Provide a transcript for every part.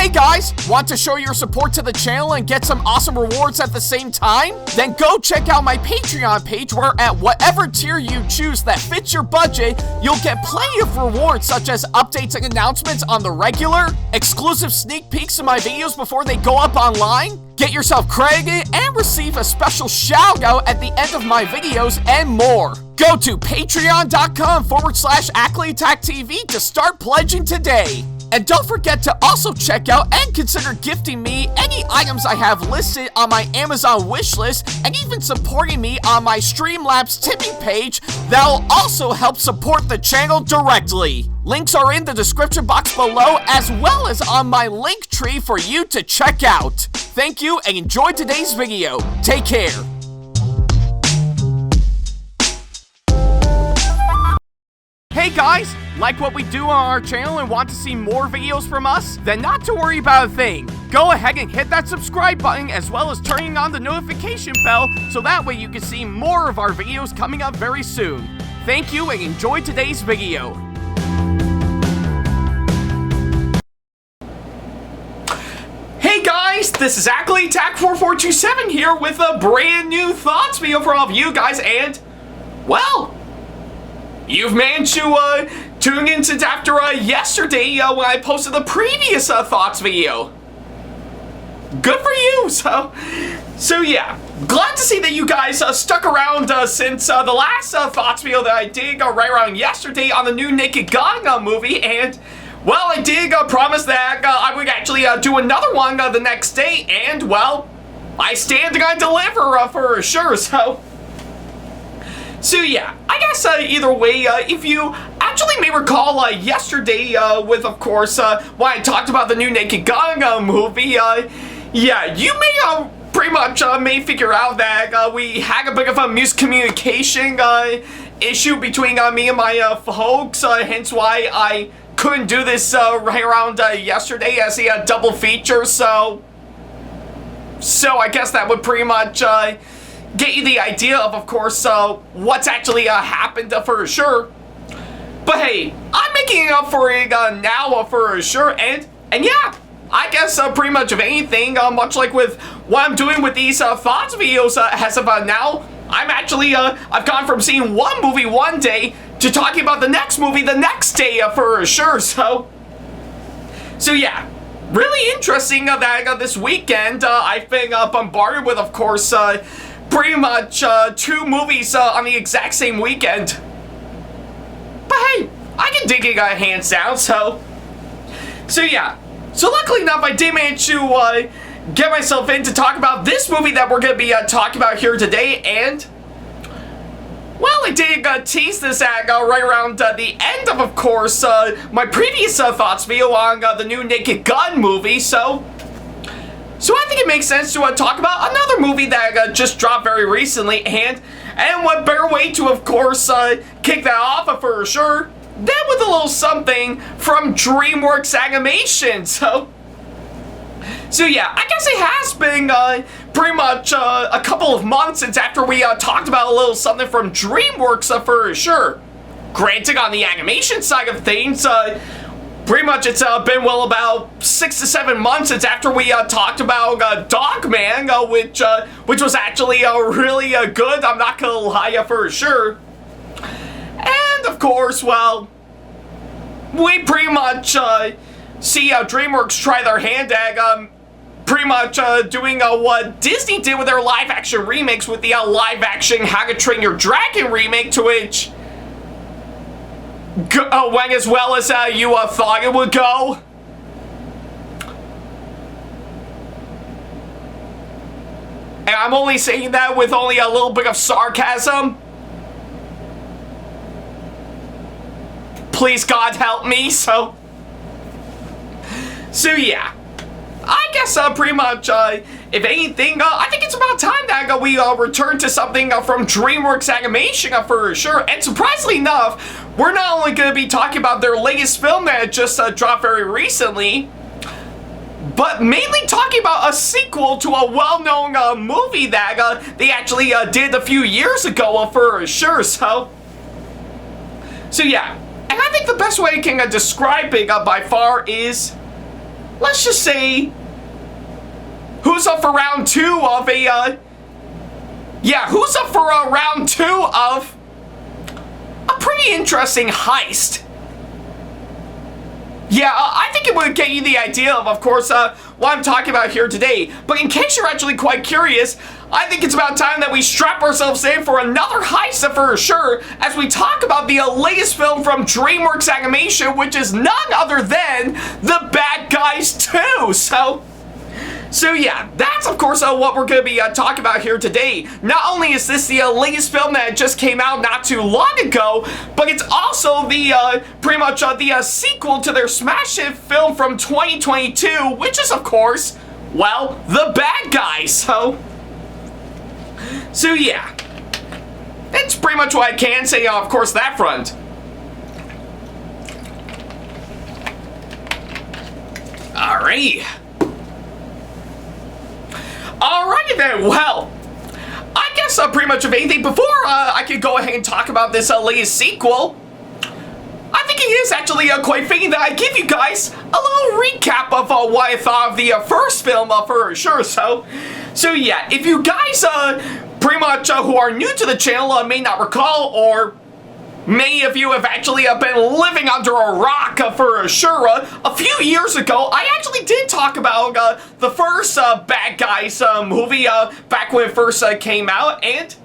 Hey guys, want to show your support to the channel and get some awesome rewards at the same time? Then go check out my Patreon page where at whatever tier you choose that fits your budget, you'll get plenty of rewards such as updates and announcements on the regular, exclusive sneak peeks of my videos before they go up online, get yourself credited, and receive a special shout out at the end of my videos and more. Go to patreon.com/Ackleyattack44227 to start pledging today. And don't forget to also check out and consider gifting me any items I have listed on my Amazon wishlist and even supporting me on my Streamlabs tipping page that'll also help support the channel directly. Links are in the description box below as well as on my link tree for you to check out. Thank you and enjoy today's video. Take care. Hey guys, like what we do on our channel and want to see more videos from us? Then not to worry about a thing. Go ahead and hit that subscribe button as well as turning on the notification bell so that way you can see more of our videos coming up very soon. Thank you and enjoy today's video. Hey guys, this is Ackleyattack4427 here with a brand new thoughts video for all of you guys, and, well, you've managed to tune in since after yesterday when I posted the previous thoughts video. Good for you. So yeah, glad to see that you guys stuck around since the last thoughts video that I did right around yesterday on the new Naked Gun movie, and well, I did promise that I would actually do another one the next day, and well, I stand to deliver for sure. So yeah, I guess either way, if you actually may recall yesterday with, of course, when I talked about the new Naked Gun movie, yeah, you may pretty much may figure out that we had a bit of a miscommunication issue between me and my folks, hence why I couldn't do this right around yesterday as a double feature, so I guess that would pretty much get you the idea of course, what's actually happened for sure. But hey, I'm making it up for it now for sure, and yeah, I guess pretty much of anything, much like with what I'm doing with these thoughts videos as of now, I'm actually, I've gone from seeing one movie one day to talking about the next movie the next day for sure, so yeah. Really interesting that this weekend I've been bombarded with, of course, pretty much two movies on the exact same weekend. But hey, I can dig it hands down, so yeah. So luckily enough, I did manage to get myself in to talk about this movie that we're going to be talking about here today, and well, I did tease this at right around the end of course, my previous thoughts video on the new Naked Gun movie, so I think it makes sense to talk about another movie that just dropped very recently, and what better way to, of course, kick that off for sure than with a little something from DreamWorks Animation. So yeah, I guess it has been pretty much a couple of months since after we talked about a little something from DreamWorks for sure. Granted, on the animation side of things, pretty much it's been well about 6 to 7 months since after we talked about Dogman, which was actually really good, I'm not gonna lie for sure. And of course, well, we pretty much see DreamWorks try their hand at pretty much doing what Disney did with their live action remakes with the live action How to Train Your Dragon remake, to which went as well as you thought it would go. And I'm only saying that with only a little bit of sarcasm. Please God help me, so yeah. I guess pretty much, if anything, I think it's about time that we return to something from DreamWorks Animation for sure. And surprisingly enough, we're not only going to be talking about their latest film that just dropped very recently, but mainly talking about a sequel to a well-known movie that they actually did a few years ago for sure. So yeah. And I think the best way I can describe it by far is let's just say, who's up for round 2 of a, who's up for round 2 of a pretty interesting heist? Yeah, I think it would get you the idea of course, what I'm talking about here today. But in case you're actually quite curious, I think it's about time that we strap ourselves in for another heist for sure, as we talk about the latest film from DreamWorks Animation, which is none other than The Bad Guys 2. So yeah, that's of course what we're going to be talking about here today. Not only is this the latest film that just came out not too long ago, but it's also the pretty much the sequel to their smash hit film from 2022, which is of course, well, The Bad Guys. So yeah, that's pretty much what I can say of course that front. Alright. Alrighty then, well, I guess pretty much of anything, before I could go ahead and talk about this latest sequel, I think it is actually quite fitting that I give you guys a little recap of what I thought of the first film for sure. So yeah, if you guys pretty much who are new to the channel may not recall, or many of you have actually been living under a rock for sure. A few years ago, I actually did talk about the first Bad Guys movie back when it first came out, and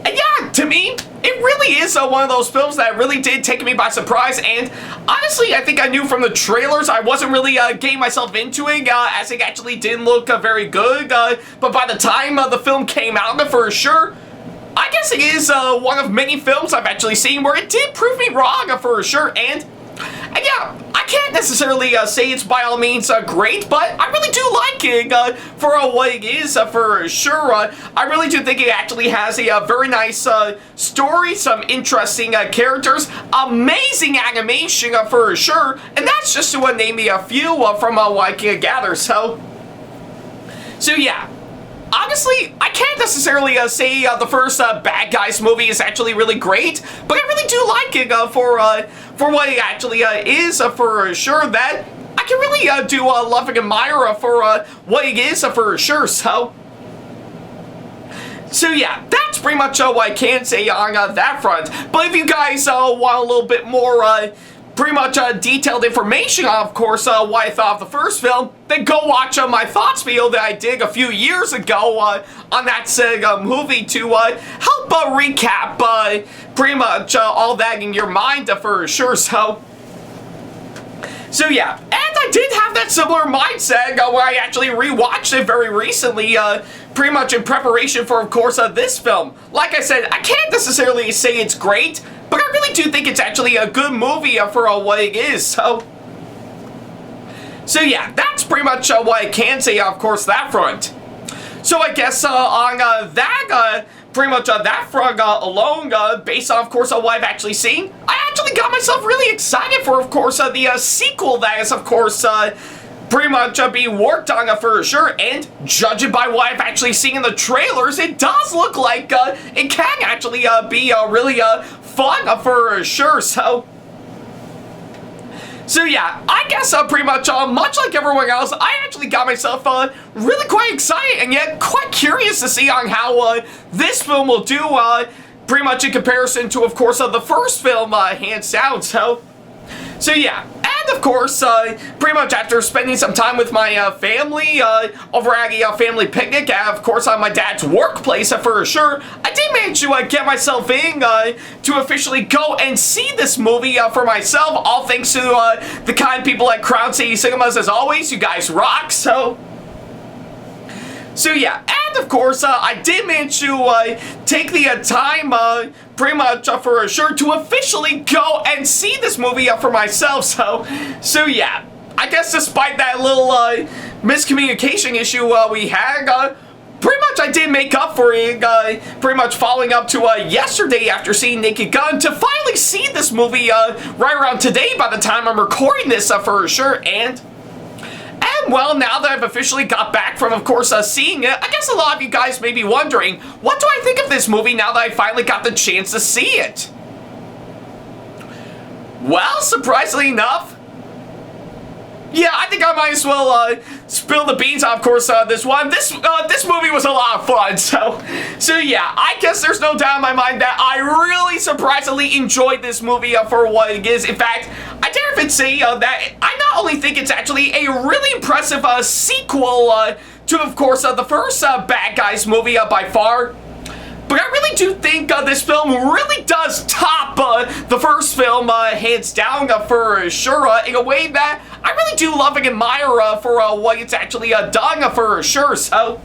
yeah, to me, it really is one of those films that really did take me by surprise, and honestly, I think I knew from the trailers I wasn't really getting myself into it, as it actually didn't look very good, but by the time the film came out for sure, I guess it is one of many films I've actually seen where it did prove me wrong for sure, and yeah, I can't necessarily say it's by all means great, but I really do like it for what it is for sure. I really do think it actually has a very nice story, some interesting characters, amazing animation for sure, and that's just to name me a few from what I can gather. So yeah. Honestly, I can't necessarily say the first Bad Guys movie is actually really great, but I really do like it for what it actually is for sure. That I can really do love and admire for what it is for sure. So yeah, that's pretty much what I can say on that front. But if you guys want a little bit more pretty much detailed information on, of course, what I thought of the first film, then go watch my thoughts video that I did a few years ago on that said movie to help recap pretty much all that in your mind for sure. So yeah, and I did have that similar mindset where I actually rewatched it very recently, pretty much in preparation for, of course, this film. Like I said, I can't necessarily say it's great, but I really do think it's actually a good movie for what it is. So yeah, that's pretty much what I can say, of course, that front. So I guess on that, pretty much that front alone, based on, of course, what I've actually seen, I actually got myself really excited for, of course, the sequel that is, of course, pretty much being worked on for sure, and judging by what I've actually seen in the trailers, it does look like it can actually be really fun for sure. So yeah, I guess pretty much much like everyone else, I actually got myself really quite excited and yet quite curious to see on how this film will do pretty much in comparison to, of course, the first film, hands down. So yeah, and of course, pretty much after spending some time with my family over at a family picnic at, of course, my dad's workplace for sure, I did manage to get myself in to officially go and see this movie for myself, all thanks to the kind people at Crown City Cinemas, as always. You guys rock. So yeah, and of course, I did manage to take the time, pretty much for sure, to officially go and see this movie for myself. So yeah, I guess despite that little miscommunication issue we had, pretty much I did make up for it, pretty much following up to yesterday after seeing Naked Gun, to finally see this movie right around today by the time I'm recording this for sure. And well, now that I've officially got back from, of course, seeing it, I guess a lot of you guys may be wondering, what do I think of this movie now that I finally got the chance to see it? Well, surprisingly enough, yeah, I think I might as well spill the beans on, of course, this one. This movie was a lot of fun, so yeah, I guess there's no doubt in my mind that I really surprisingly enjoyed this movie for what it is. In fact, I dare even say that I not only think it's actually a really impressive sequel to, of course, the first Bad Guys movie by far, but I really do think this film really does top the first film hands down for sure, in a way that I really do love and admire for what it's actually done for sure. So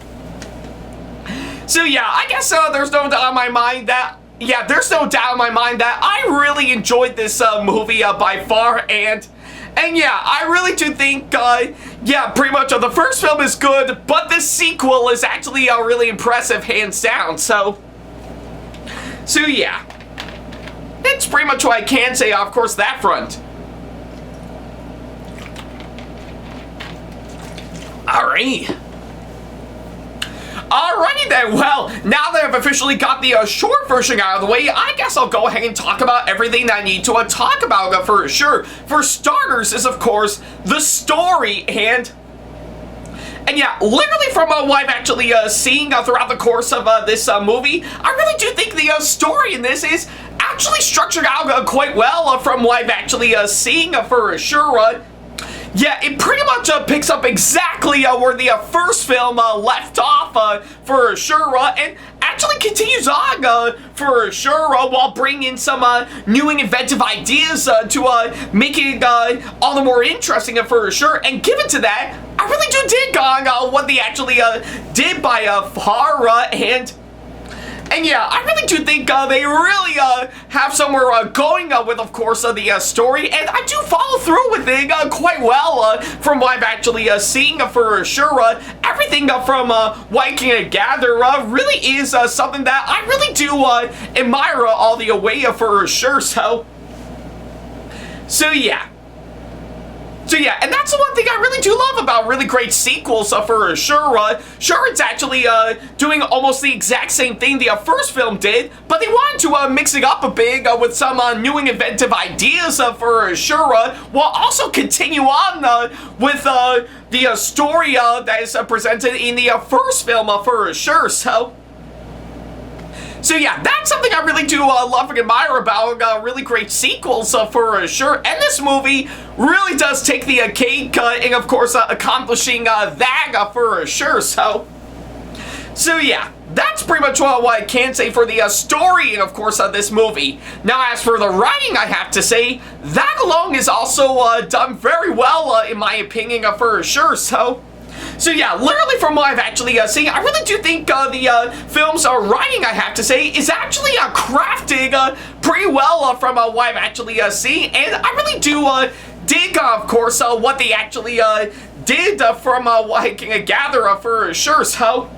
yeah, I guess there's no doubt in my mind that I really enjoyed this movie by far, and yeah, I really do think, yeah, pretty much the first film is good, but this sequel is actually really impressive, hands down. So yeah, that's pretty much what I can say, of course, that front. Alrighty then, well, now that I've officially got the short version out of the way, I guess I'll go ahead and talk about everything that I need to talk about for sure. For starters is, of course, the story, and yeah, literally from what I've actually seen throughout the course of this movie, I really do think the story in this is actually structured out quite well from what I've actually seen for sure. Yeah, it pretty much picks up exactly where the first film left off for sure, and actually continues on for sure, while bringing in some new and inventive ideas to make it all the more interesting for sure. And given to that, I really do dig on what they actually did by far, and yeah, I really do think they really have somewhere going with, of course, the story, and I do follow through with it quite well from what I've actually seen for sure. Everything from what I can gather really is something that I really do admire all the way for sure. So yeah. So yeah, and that's the one thing I really do love about really great sequels for sure. Sure, it's actually doing almost the exact same thing the first film did, but they wanted to mix it up a bit with some new and inventive ideas for sure, while also continue on with the story that is presented in the first film for sure. So yeah, that's something I really do love and admire about really great sequels for sure. And this movie really does take the cake in, of course, accomplishing that for sure. So yeah, that's pretty much what I can say for the story and, of course, this movie. Now, as for the writing, I have to say, that alone is also done very well, in my opinion, for sure. So yeah, literally from what I've actually seen, I really do think the film's writing, I have to say, is actually crafted pretty well from what I've actually seen, and I really do dig, of course, what they actually did from what I can gather for sure. So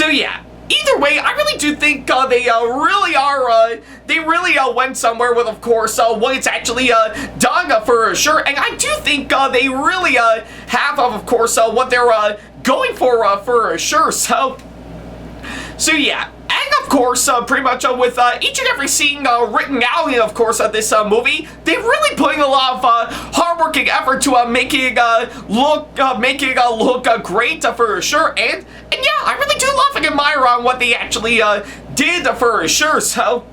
yeah. Either way, I really do think they really are, they really went somewhere with, of course, what it's actually done for sure. And I do think they really have, of course, what they're going for sure. So yeah. And of course, pretty much with each and every scene written out in, of course, this movie, they're really putting a lot of hard-working effort to make it look great for sure. And yeah, I really do love and admire on what they actually did for sure. So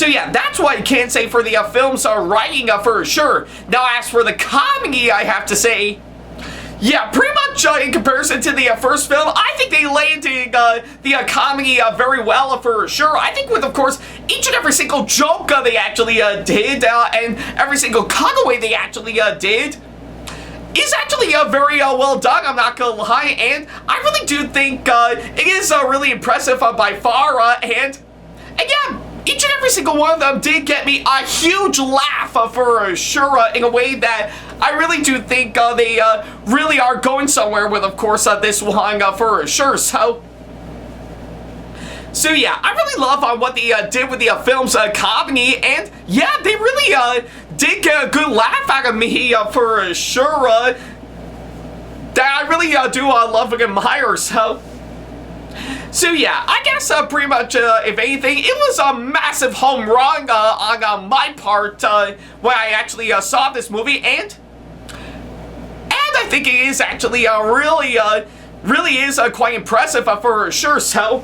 yeah, that's what I can say for the film's writing for sure. Now, as for the comedy, I have to say, yeah, pretty much in comparison to the first film, I think they landed the comedy very well for sure. I think with, of course, each and every single joke they actually did, and every single cutaway they actually did, is actually very well done, I'm not gonna lie, and I really do think it is really impressive by far, and yeah, each and every single one of them did get me a huge laugh for sure, in a way that I really do think they really are going somewhere with, of course, this one for sure. So yeah, I really love what they did with the film's comedy, and yeah, they really did get a good laugh out of me for sure, that I really do love and admire. So yeah, I guess pretty much, if anything, it was a massive home run on my part when I actually saw this movie, and think it is actually really is quite impressive for sure. So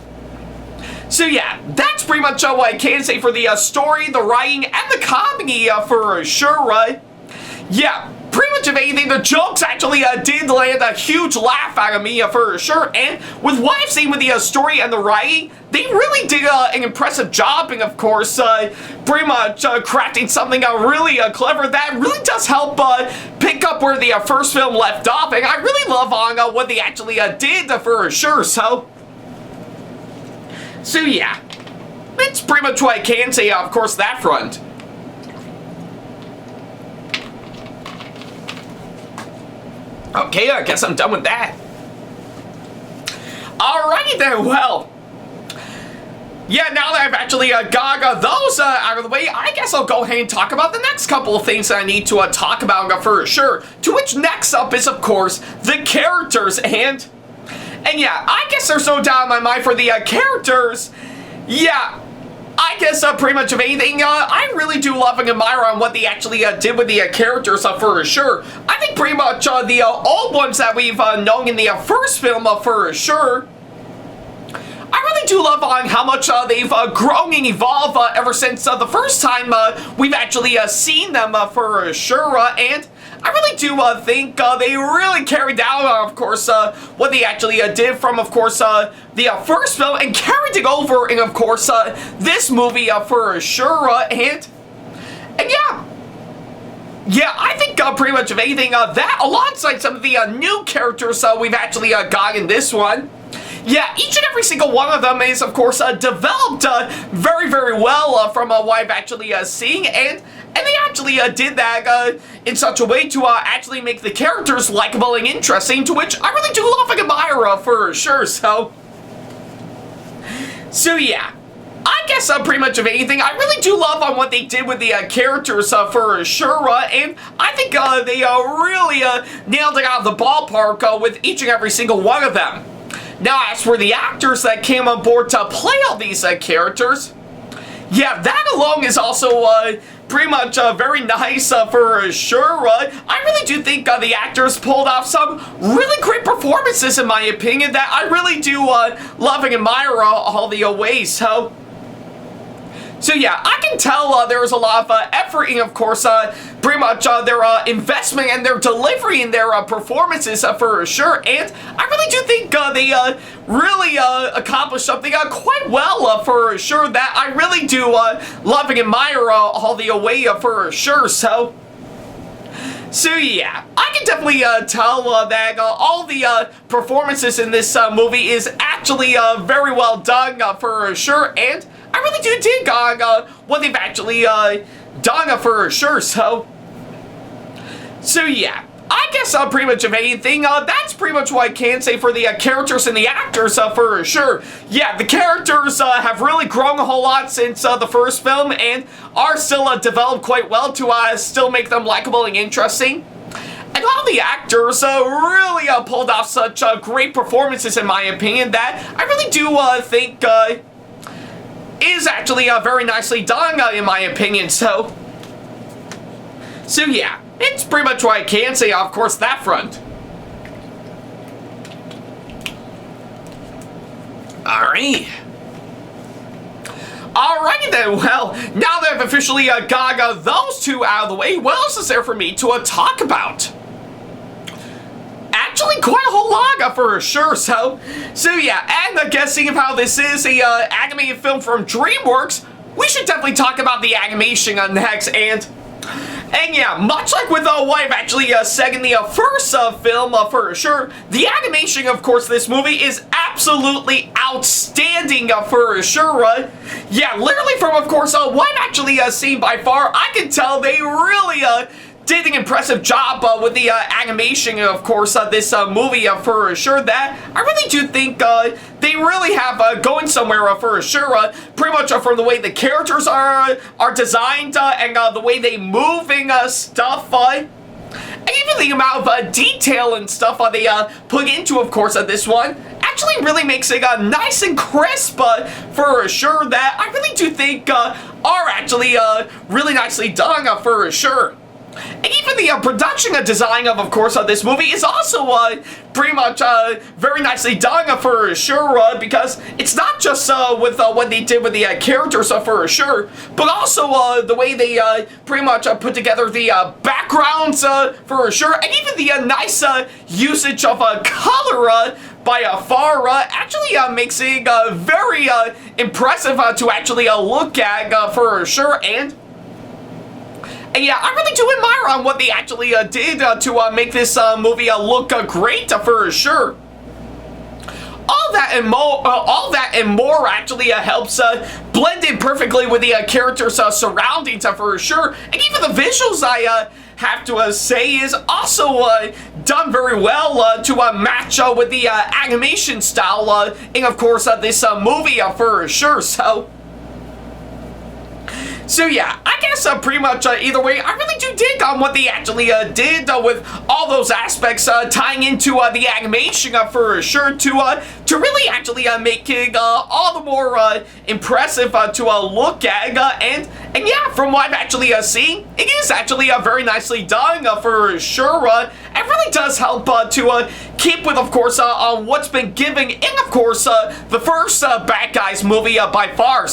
yeah, that's pretty much what I can say for the story, the writing, and the comedy for sure. Yeah, pretty much of anything, the jokes actually did land a huge laugh out of me for sure, and with what I've seen with the story and the writing, they really did an impressive job, and of course, pretty much crafting something really clever that really does help pick up where the first film left off, and I really love on what they actually did for sure. So yeah, that's pretty much what I can say, of course, that front. Okay, I guess I'm done with that. Alrighty then, well. Yeah, now that I've actually got those out of the way, I guess I'll go ahead and talk about the next couple of things that I need to talk about for sure. To which next up is, of course, the characters. And yeah, I guess there's no doubt in my mind for the characters. Yeah, I guess pretty much of anything, I really do love and admire on what they actually did with the characters for sure. I think pretty much the old ones that we've known in the first film for sure, I really do love on how much they've grown and evolved ever since the first time we've actually seen them for sure, and I really do think they really carried out, of course, what they actually did from, of course, the first film and carried it over in, of course, this movie for sure, and yeah, I think pretty much of anything that, alongside some of the new characters we've actually got in this one, yeah, each and every single one of them is, of course, developed very, very well from what I've actually seen, and they actually did that in such a way to actually make the characters likable and interesting, to which I really do love and admire for sure. So yeah, I guess pretty much of anything, I really do love on what they did with the characters for sure, and I think they really nailed it out of the ballpark with each and every single one of them. Now, as for the actors that came on board to play all these characters, yeah, that alone is also pretty much very nice for sure. I really do think the actors pulled off some really great performances, in my opinion, that I really do love and admire all the ways. So yeah, I can tell there was a lot of effort in, of course, pretty much their investment and their delivery in their performances for sure, and I really do think they really accomplished something quite well for sure that I really do love and admire all the way for sure. So yeah, I can definitely tell that all the performances in this movie is actually very well done for sure, and I really do dig on what they've actually done for sure. So yeah, I guess pretty much of anything, that's pretty much what I can say for the characters and the actors for sure. Yeah, the characters have really grown a whole lot since the first film and are still developed quite well to still make them likable and interesting. And all the actors really pulled off such great performances, in my opinion, that I really do think is actually very nicely done, in my opinion. So yeah, it's pretty much what I can say, of course, that front. Alrighty then, well, now that I've officially got those two out of the way, what else is there for me to talk about? Actually, quite a whole lot for sure. So yeah, and guessing of how this is a animated film from DreamWorks, we should definitely talk about the animation next. And yeah, much like with what I've actually said in the first film for sure, the animation, of course, this movie is absolutely outstanding for sure. Yeah, literally from, of course, what I've actually seen by far, I can tell they really did an impressive job with the animation, of course, this movie for sure, that I really do think they really have going somewhere for sure, pretty much from the way the characters are designed and the way they move and stuff, and even the amount of detail and stuff they put into, of course, this one actually really makes it nice and crisp for sure, that I really do think are actually really nicely done for sure. And even the production design of course, this movie is also pretty much very nicely done for sure, because it's not just with what they did with the characters for sure, but also the way they pretty much put together the backgrounds for sure, and even the nice usage of color by far actually makes it very impressive to actually look at for sure. And yeah, I really do admire on what they actually did to make this movie look great for sure. All that and more actually helps blend in perfectly with the characters' surroundings for sure. And even the visuals, I have to say, is also done very well to match with the animation style in, of course, this movie for sure. So yeah, I guess pretty much either way, I really do dig on what they actually did with all those aspects tying into the animation for sure to really actually make it all the more impressive to look at. And yeah, from what I've actually seen, it is actually very nicely done for sure. It really does help to keep with, of course, on what's been given in, of course, the first Bad Guys movie by far.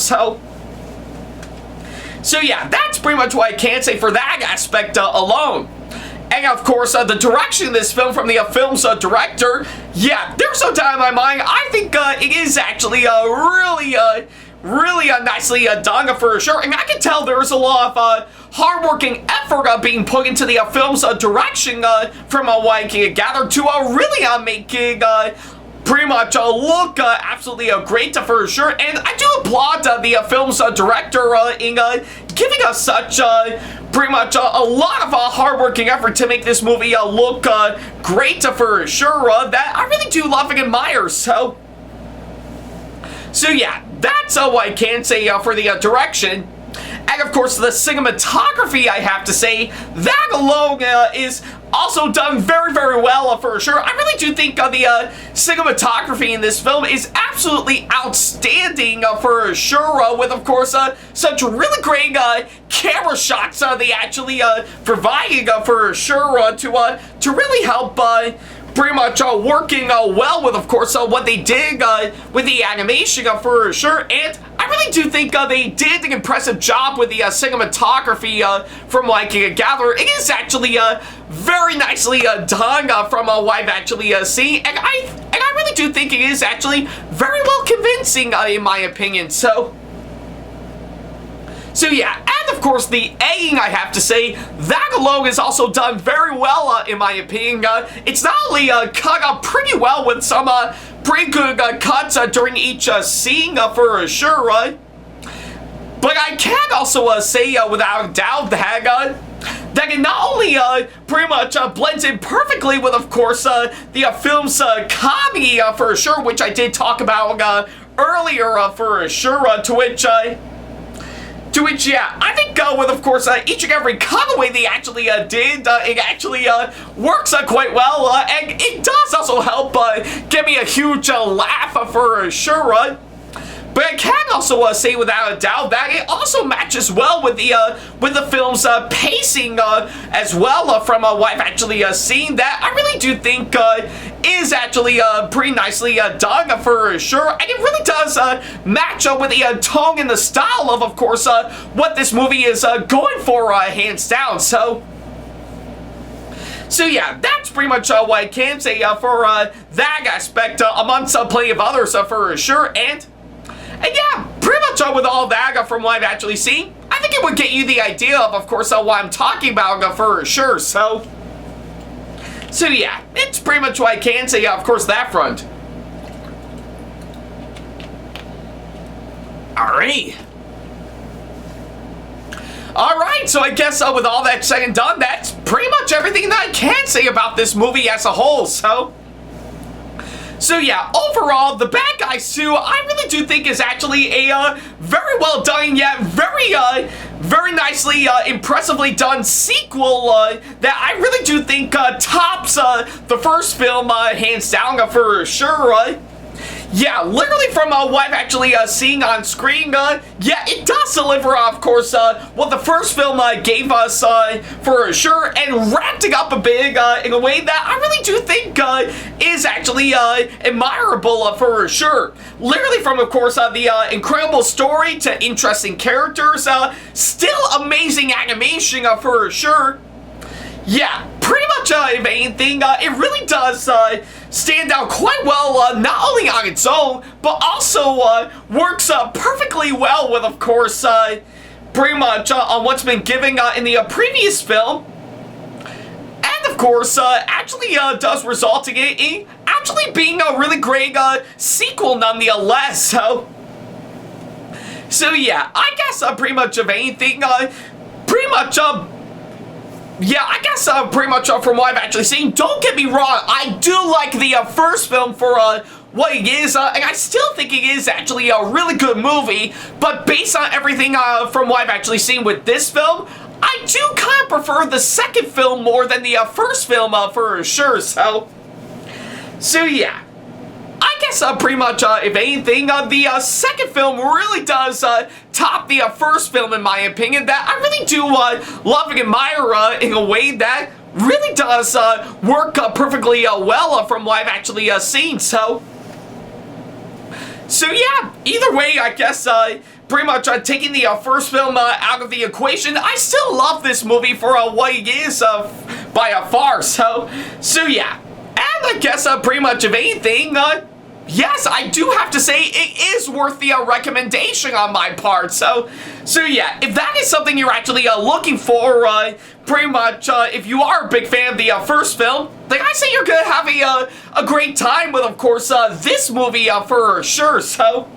So yeah, that's pretty much what I can say for that aspect alone. And of course, the direction of this film from the film's director, yeah, there's no doubt in my mind, I think it is actually really nicely done for sure. And I can tell there's a lot of hard-working effort being put into the film's direction from what I can gather to really make it pretty much look absolutely great for sure. And I do applaud the film's director in giving us such pretty much a lot of hard-working effort to make this movie look great for sure, that I really do love and admire. So yeah, that's what I can say for the direction. And of course, the cinematography, I have to say, that alone is also done very, very well for sure. I really do think the cinematography in this film is absolutely outstanding for sure, with, of course, such really great camera shots they actually providing for sure to really help pretty much working well with, of course, what they did with the animation for sure. And I really do think they did an impressive job with the cinematography from what I can gather. It is actually very nicely done from what I've actually seen, and I really do think it is actually very well convincing in my opinion. So yeah, and of course the A-ing, I have to say, that alone is also done very well in my opinion. It's not only cut up pretty well with some pretty good cuts during each scene for sure, but I can also say without a doubt that it not only pretty much blends in perfectly with, of course, the film's comedy for sure, which I did talk about earlier for sure, to which, yeah, I think with, of course, each and every cutaway they actually did, it actually works quite well, and it does also help give me a huge laugh for sure. But I can also say without a doubt that it also matches well with the film's pacing as well from what I've actually seen, that I really do think is actually pretty nicely done for sure. And it really does match up with the tone and the style of course, what this movie is going for, hands down. So yeah, that's pretty much what I can say for that aspect, amongst plenty of others for sure. And yeah, pretty much with all that from what I've actually seen, I think it would get you the idea of course, what I'm talking about for sure. So yeah, it's pretty much what I can say, of course, that front. Alright, so I guess with all that said and done, that's pretty much everything that I can say about this movie as a whole. So yeah, overall, The Bad Guys 2, I really do think is actually a very well done, yet very nicely, impressively done sequel that I really do think tops the first film hands down for sure. Yeah, literally from what I've actually seen on screen, yeah, it does deliver, of course, what the first film gave us for sure, and wrapped it up a bit in a way that I really do think is actually admirable for sure. Literally from, of course, the incredible story to interesting characters, still amazing animation for sure. Yeah, pretty much if anything, it really does stand out quite well, not only on its own, but also works perfectly well with, of course, pretty much on what's been given in the previous film. And, of course, actually does result in it actually being a really great sequel nonetheless. So yeah, I guess pretty much of anything, pretty much yeah, I guess pretty much from what I've actually seen. Don't get me wrong, I do like the first film for what it is, and I still think it is actually a really good movie, but based on everything from what I've actually seen with this film, I do kind of prefer the second film more than the first film for sure, so yeah. I guess pretty much, if anything, the second film really does top the first film in my opinion, that I really do love and admire in a way that really does work perfectly well from what I've actually seen, so yeah, either way, I guess pretty much taking the first film out of the equation, I still love this movie for what it is by far, so yeah. And I guess pretty much of anything, yes, I do have to say it is worth the recommendation on my part. So yeah, if that is something you're actually looking for, pretty much, if you are a big fan of the first film, then I say you're gonna have a great time with, of course, this movie for sure. So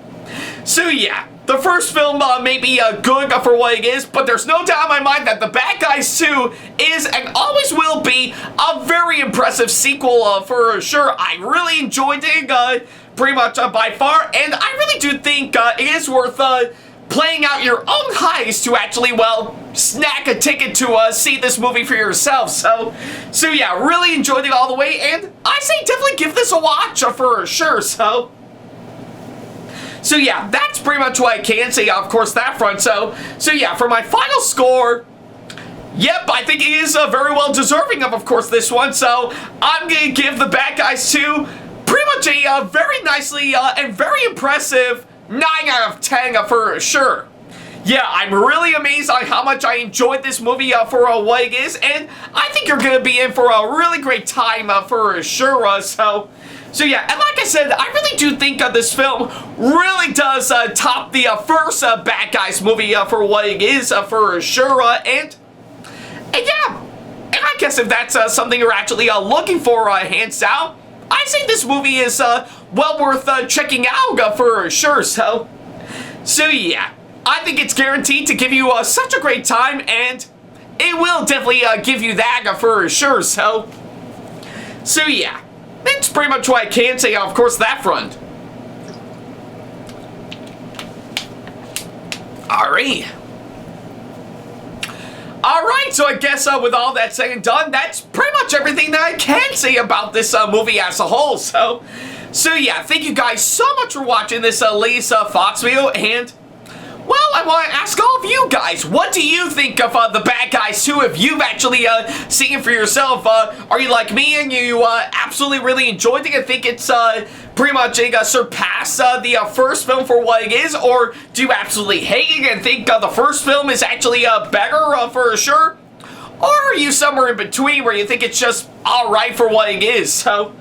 yeah. The first film may be good for what it is, but there's no doubt in my mind that The Bad Guys 2 is and always will be a very impressive sequel for sure. I really enjoyed it pretty much by far, and I really do think it is worth playing out your own heist to actually, well, snag a ticket to see this movie for yourself. So yeah, really enjoyed it all the way, and I say definitely give this a watch for sure. So yeah, that's pretty much what I can say, of course, that front. So yeah, for my final score, yep, I think it is very well deserving of course, this one. So I'm going to give The Bad Guys 2 pretty much a very nicely and very impressive 9 out of 10 for sure. Yeah, I'm really amazed on how much I enjoyed this movie for what it is, and I think you're going to be in for a really great time for sure. So yeah, and like I said, I really do think this film really does top the first Bad Guys movie for what it is for sure, and yeah, and I guess if that's something you're actually looking for, hands down, I say this movie is well worth checking out for sure. So yeah, I think it's guaranteed to give you such a great time, and it will definitely give you that for sure. So yeah. That's pretty much what I can say, of course, that front. Alright, so I guess with all that said and done, that's pretty much everything that I can say about this movie as a whole. So yeah, thank you guys so much for watching this latest Fox video, and well, I want to ask all of you guys, what do you think of The Bad Guys 2 if you've actually seen it for yourself? Are you like me and you absolutely really enjoyed it and think it's pretty much surpassed the first film for what it is? Or do you absolutely hate it and think the first film is actually better for sure? Or are you somewhere in between where you think it's just alright for what it is? So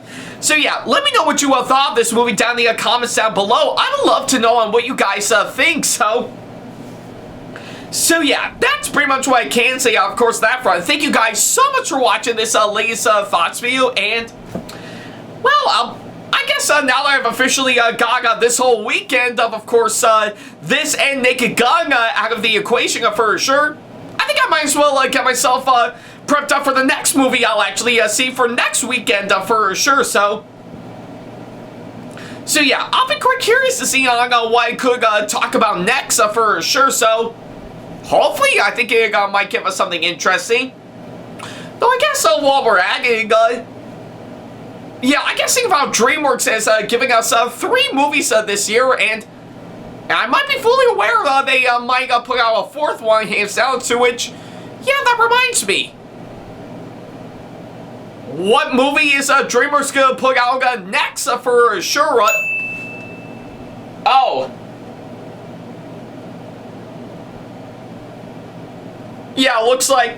yeah, let me know what you thought of this movie down in the comments down below. I would love to know on what you guys think. So yeah, that's pretty much what I can say, of course, that front. Thank you guys so much for watching this latest Thoughts video, and well, I guess now that I've officially got this whole weekend of course, this and Naked Gun out of the equation for sure, I think I might as well get myself prepped up for the next movie I'll actually see for next weekend for sure. So yeah, I'll be quite curious to see what I could talk about next for sure. So hopefully, I think it might give us something interesting. Though I guess while we're at it, Yeah, I guess think about DreamWorks as giving us 3 movies this year, and I might be fully aware they might put out a 4th one, hands down, to which, yeah, that reminds me. What movie is DreamWorks gonna put out next for sure? Oh. Yeah, looks like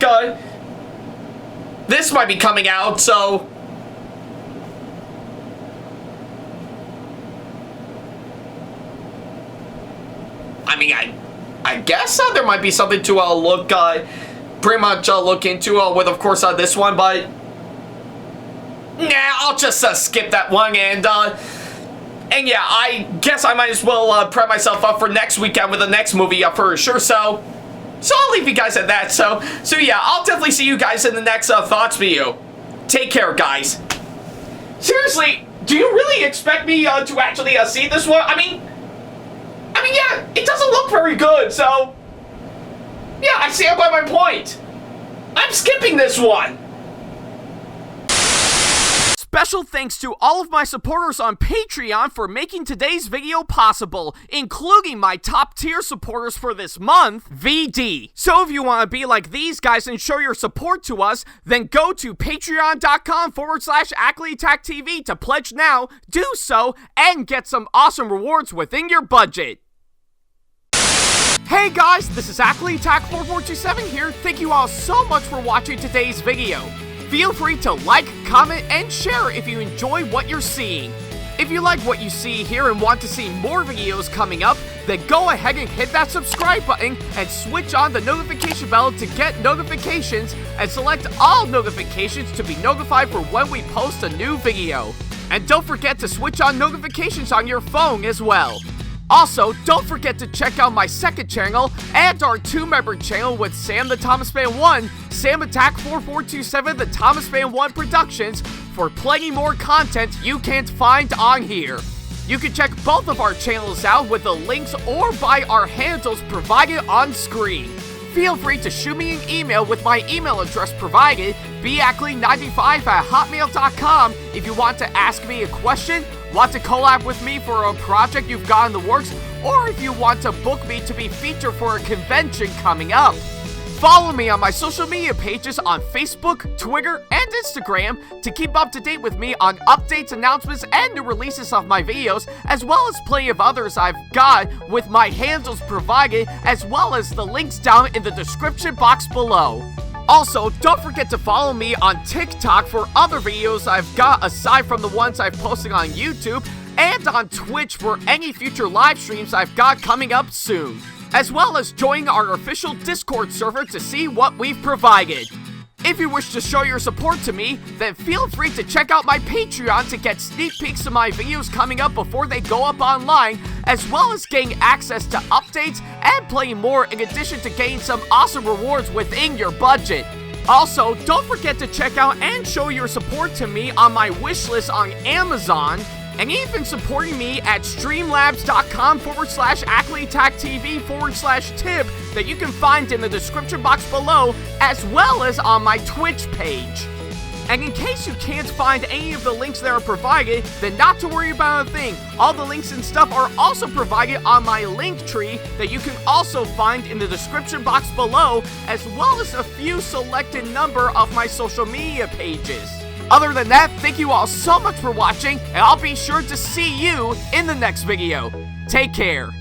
this might be coming out, so... I mean, I guess there might be something to look, pretty much look into with, of course, this one, but... Nah, I'll just skip that one, and yeah, I guess I might as well prep myself up for next weekend with the next movie for sure, so I'll leave you guys at that, so yeah, I'll definitely see you guys in the next Thoughts video. Take care, guys. Seriously, do you really expect me to actually see this one? I mean, yeah, it doesn't look very good, so... Yeah, I stand by my point. I'm skipping this one. Special thanks to all of my supporters on Patreon for making today's video possible, including my top tier supporters for this month, VD. So if you want to be like these guys and show your support to us, then go to patreon.com/AckleyattackTV to pledge now, do so, and get some awesome rewards within your budget. Hey guys, this is Ackleyattack4427 here. Thank you all so much for watching today's video. Feel free to like, comment, and share if you enjoy what you're seeing. If you like what you see here and want to see more videos coming up, then go ahead and hit that subscribe button and switch on the notification bell to get notifications and select all notifications to be notified for when we post a new video. And don't forget to switch on notifications on your phone as well. Also, don't forget to check out my second channel and our 2-member channel with SamAttack4427's, SamAttack4427TheThomasFan1 Productions for plenty more content you can't find on here. You can check both of our channels out with the links or by our handles provided on screen. Feel free to shoot me an email with my email address provided, Ackley95@hotmail.com, if you want to ask me a question, want to collab with me for a project you've got in the works, or if you want to book me to be featured for a convention coming up. Follow me on my social media pages on Facebook, Twitter, and Instagram to keep up to date with me on updates, announcements, and new releases of my videos, as well as plenty of others I've got with my handles provided, as well as the links down in the description box below. Also, don't forget to follow me on TikTok for other videos I've got aside from the ones I've posted on YouTube, and on Twitch for any future live streams I've got coming up soon, as well as join our official Discord server to see what we've provided. If you wish to show your support to me, then feel free to check out my Patreon to get sneak peeks of my videos coming up before they go up online, as well as getting access to updates and playing more in addition to getting some awesome rewards within your budget. Also, don't forget to check out and show your support to me on my wishlist on Amazon, and even supporting me at streamlabs.com/AckleyattackTV/tip that you can find in the description box below, as well as on my Twitch page. And in case you can't find any of the links that are provided, then not to worry about a thing. All the links and stuff are also provided on my link tree that you can also find in the description box below, as well as a few selected number of my social media pages. Other than that, thank you all so much for watching, and I'll be sure to see you in the next video. Take care.